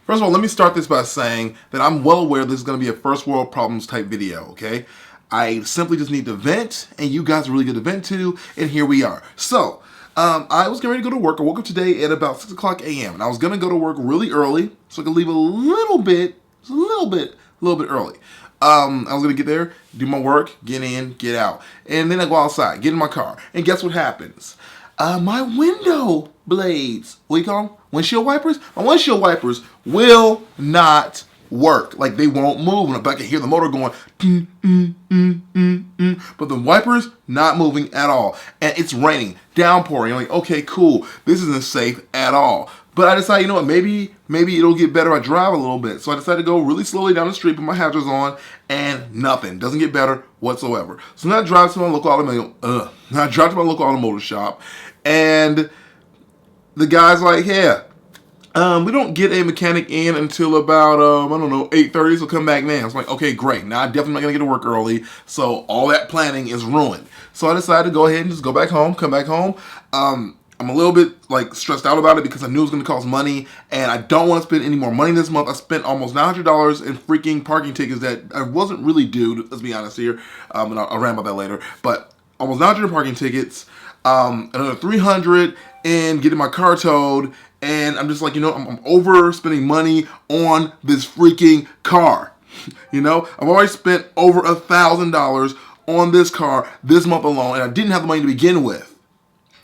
First of all, let me start this by saying that I'm well aware this is going to be a first world problems type video, okay? I simply just need to vent, and you guys are really good to vent to, and here we are. So, I was getting ready to go to work. I woke up today at about 6 o'clock a.m., and I was going to go to work really early, so I could leave a little bit early. I was going to get there, do my work, get in, get out. And then I go outside, get in my car. And guess what happens? My window blades, what do you call them? Windshield wipers? My windshield wipers will not work. Like, they won't move. And I can hear the motor going, but the wipers not moving at all. And it's raining, downpouring. I'm like, okay, cool. This isn't safe at all. But I decided, you know what, maybe it'll get better if I drive a little bit. So I decided to go really slowly down the street, put my hazards on, and nothing. Doesn't get better whatsoever. So now I drive to my local automotive shop, and the guy's like, yeah, we don't get a mechanic in until about, 8:30, so come back now. I was like, okay, great. Now I'm definitely not going to get to work early, so all that planning is ruined. So I decided to go ahead and just go back home, come back home. I'm a little bit stressed out about it because I knew it was going to cost money, and I don't want to spend any more money this month. I spent almost $900 in freaking parking tickets that I wasn't really due, let's be honest here, and I'll rant about that later, but almost 900 parking tickets, another 300 in getting my car towed, and I'm just like, I'm overspending money on this freaking car. I've already spent over $1,000 on this car this month alone, and I didn't have the money to begin with.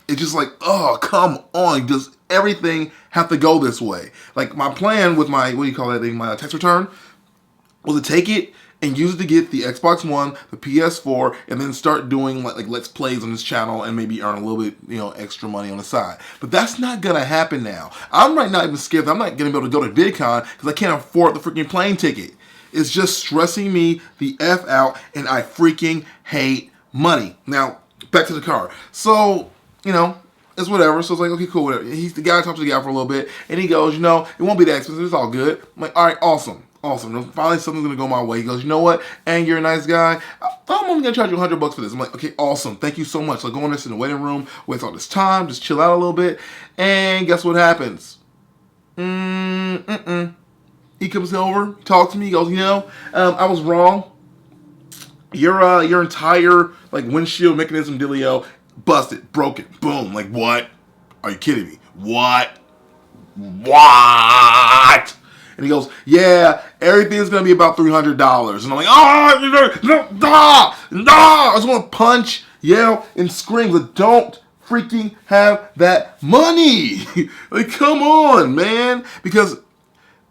It's just like, oh, come on. Does everything have to go this way? Like, my plan with my, my tax return was to take it and use it to get the Xbox One, the PS4, and then start doing like Let's Plays on this channel and maybe earn a little bit, extra money on the side. But that's not going to happen now. I'm right now even scared that I'm not going to be able to go to VidCon because I can't afford the freaking plane ticket. It's just stressing me the F out, and I freaking hate money. Now, back to the car. So, it's whatever. So it's like, okay, cool, whatever. He's the guy, talks to the guy for a little bit, and he goes, it won't be that expensive. It's all good. I'm like, all right, awesome. Finally, something's going to go my way. He goes, you know what? And you're a nice guy. I'm only going to charge you $100 for this. I'm like, okay, awesome. Thank you so much. So I go in there, sit in the waiting room, wait all this time, just chill out a little bit. And guess what happens? He comes over, talks to me. He goes, I was wrong. Your entire windshield mechanism dealio busted, broken, boom. Like, what? Are you kidding me? What? And he goes, yeah, everything's going to be about $300. And I'm like, no, I just want to punch, yell, and scream. But don't freaking have that money. Like, come on, man. Because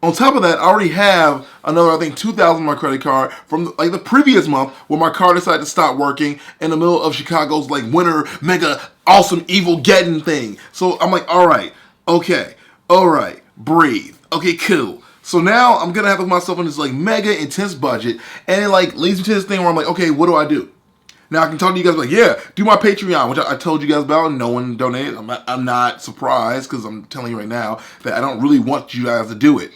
on top of that, I already have another, I think, $2,000 on my credit card from the previous month where my car decided to stop working in the middle of Chicago's winter mega awesome evil Geddon thing. So I'm like, all right, okay, all right, breathe. Okay, cool. So now I'm gonna have to put myself on this mega intense budget, and it leads me to this thing where I'm like, okay, what do I do? Now I can talk to you guys yeah, do my Patreon, which I told you guys about, and no one donated. I'm not surprised because I'm telling you right now that I don't really want you guys to do it,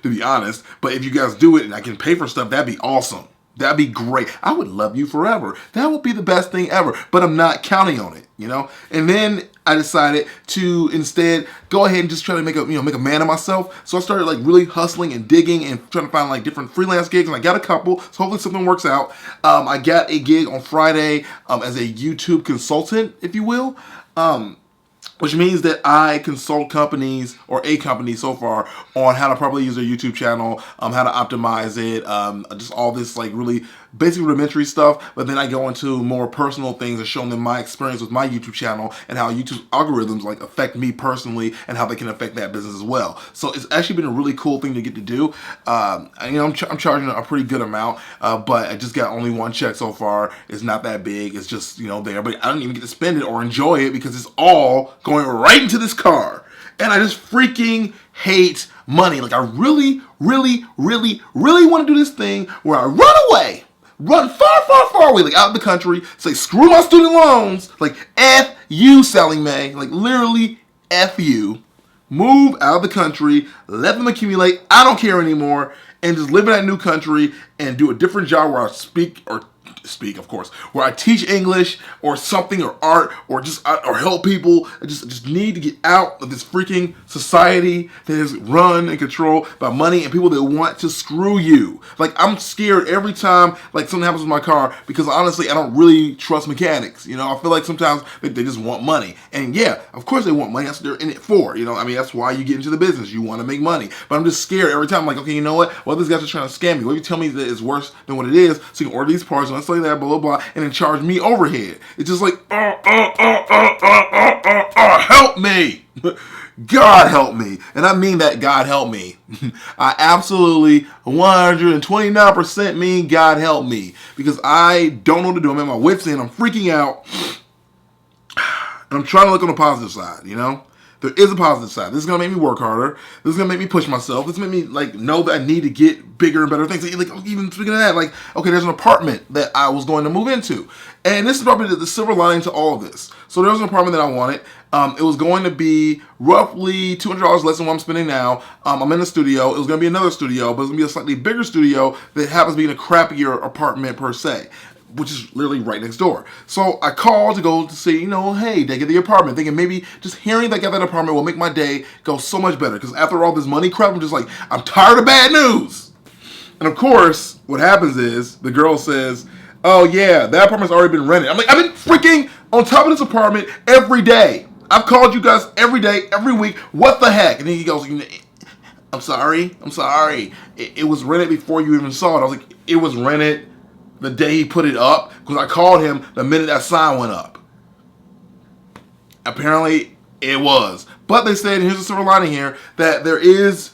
to be honest. But if you guys do it and I can pay for stuff, that'd be awesome. That'd be great. I would love you forever. That would be the best thing ever. But I'm not counting on it, And then I decided to instead go ahead and just try to make a man of myself. So I started really hustling and digging and trying to find different freelance gigs, and I got a couple. So hopefully something works out. I got a gig on Friday as a YouTube consultant, if you will. Which means that I consult companies, or a company so far, on how to properly use their YouTube channel, how to optimize it, just all this really basic rudimentary stuff. But then I go into more personal things and show them my experience with my YouTube channel and how YouTube algorithms affect me personally and how they can affect that business as well. So it's actually been a really cool thing to get to do. I'm charging a pretty good amount, but I just got only one check so far. It's not that big. It's just there, but I don't even get to spend it or enjoy it because it's all going right into this car. And I just freaking hate money. I really, really, really, really want to do this thing where I run far away, out of the country, say screw my student loans, F you, Sally Mae, literally F you, move out of the country, let them accumulate, I don't care anymore, and just live in that new country and do a different job where I speak or speak, of course, where I teach English or something or art or just or help people. I just need to get out of this freaking society that is run and controlled by money and people that want to screw you. Like, I'm scared every time like something happens with my car because honestly I don't really trust mechanics. You know, I feel like sometimes they just want money, and yeah, of course they want money. That's what they're in it for. You know, I mean, that's why you get into the business. You want to make money. But I'm just scared every time. I'm like, okay, you know what? Well, this guy's just trying to scam me. What if you tell me that it's worse than what it is, so you can order these parts and let's say that, blah, blah, blah, and then charge me overhead. It's just like, help me. God help me. And I mean that, God help me. I absolutely 129% mean God help me. Because I don't know what to do. I'm at my wit's end. I'm freaking out. And I'm trying to look on the positive side, you know? There is a positive side. This is going to make me work harder. This is going to make me push myself. This is going to make me, like, know that I need to get bigger and better things. Like, even speaking of that, like, okay, there's an apartment that I was going to move into. And this is probably the silver lining to all of this. So there was an apartment that I wanted. It was going to be roughly $200 less than what I'm spending now. I'm in the studio. It was going to be another studio, but it's going to be a slightly bigger studio that happens to be in a crappier apartment per se, which is literally right next door. So I called to go to see, you know, hey, they get the apartment. Thinking maybe just hearing they got that apartment will make my day go so much better. Because after all this money crap, I'm just like, I'm tired of bad news. And of course, what happens is the girl says, oh yeah, that apartment's already been rented. I'm like, I've been freaking on top of this apartment every day. I've called you guys every day, every week. What the heck? And then he goes, I'm sorry. It was rented before you even saw it. I was like, it was rented the day he put it up, because I called him the minute that sign went up. Apparently, it was. But they said, and here's the silver lining here, that there is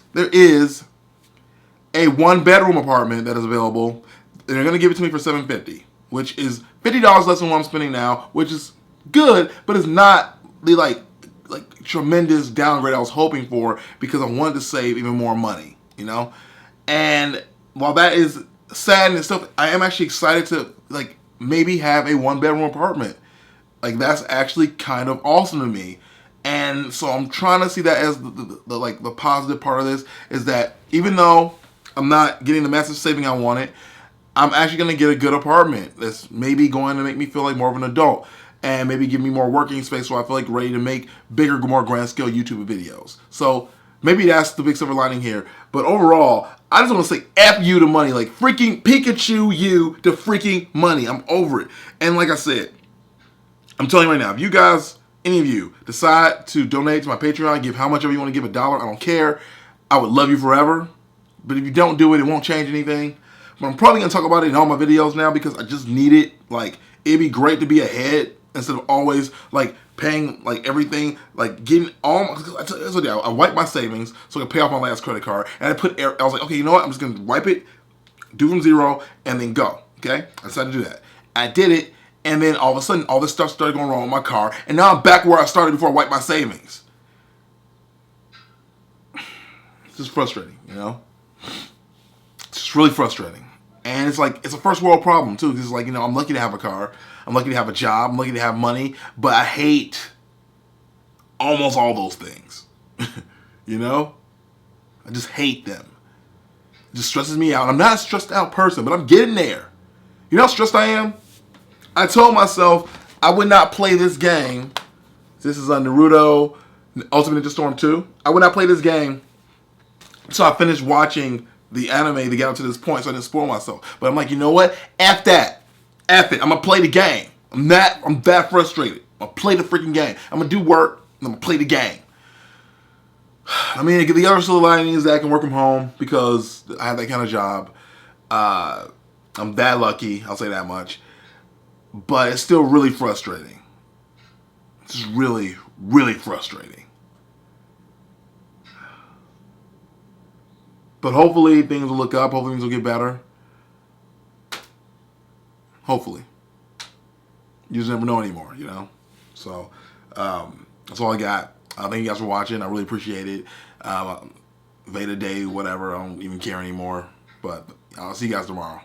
a one-bedroom apartment that is available, and they're going to give it to me for $750, which is $50 less than what I'm spending now, which is good, but it's not the like tremendous downgrade I was hoping for, because I wanted to save even more money, you know? And while that is sad and stuff, I am actually excited to like maybe have a one-bedroom apartment. Like, that's actually kind of awesome to me. And so I'm trying to see that as the positive part of this, is that even though I'm not getting the massive saving I wanted, I'm actually going to get a good apartment that's maybe going to make me feel like more of an adult, and maybe give me more working space so I feel like ready to make bigger, more grand scale YouTube videos. So maybe that's the big silver lining here. But overall, I just want to say F you to money. Like, freaking Pikachu you to freaking money. I'm over it. And like I said, I'm telling you right now, if you guys, any of you, decide to donate to my Patreon, give how much ever you want to give, $1, I don't care. I would love you forever. But if you don't do it, it won't change anything. But I'm probably going to talk about it in all my videos now, because I just need it. Like, it'd be great to be ahead instead of always, like, paying, like, everything, like, getting all my, I wiped my savings so I could pay off my last credit card. And I was like, okay, you know what? I'm just going to wipe it, do from zero, and then go. Okay? I decided to do that. I did it, and then all of a sudden, all this stuff started going wrong with my car, and now I'm back where I started before I wiped my savings. It's just frustrating, you know? It's just really frustrating. And it's like, it's a first world problem too. Because it's like, you know, I'm lucky to have a car. I'm lucky to have a job. I'm lucky to have money. But I hate almost all those things. You know? I just hate them. It just stresses me out. I'm not a stressed out person, but I'm getting there. You know how stressed I am? I told myself I would not play this game. This is on Naruto Ultimate Ninja Storm 2. I would not play this game until I finished watching the anime to get up to this point, so I didn't spoil myself. But I'm like, you know what? F that. F it. I'm going to play the game. I'm that frustrated. I'm going to play the freaking game. I'm going to do work, and I'm going to play the game. I mean, the other silver lining is that I can work from home because I have that kind of job. I'm that lucky, I'll say that much. But it's still really frustrating. It's just really, really frustrating. But hopefully things will look up. Hopefully things will get better. Hopefully. You just never know anymore, you know? So, that's all I got. Thank you guys for watching. I really appreciate it. Veda Day, whatever. I don't even care anymore. But I'll see you guys tomorrow.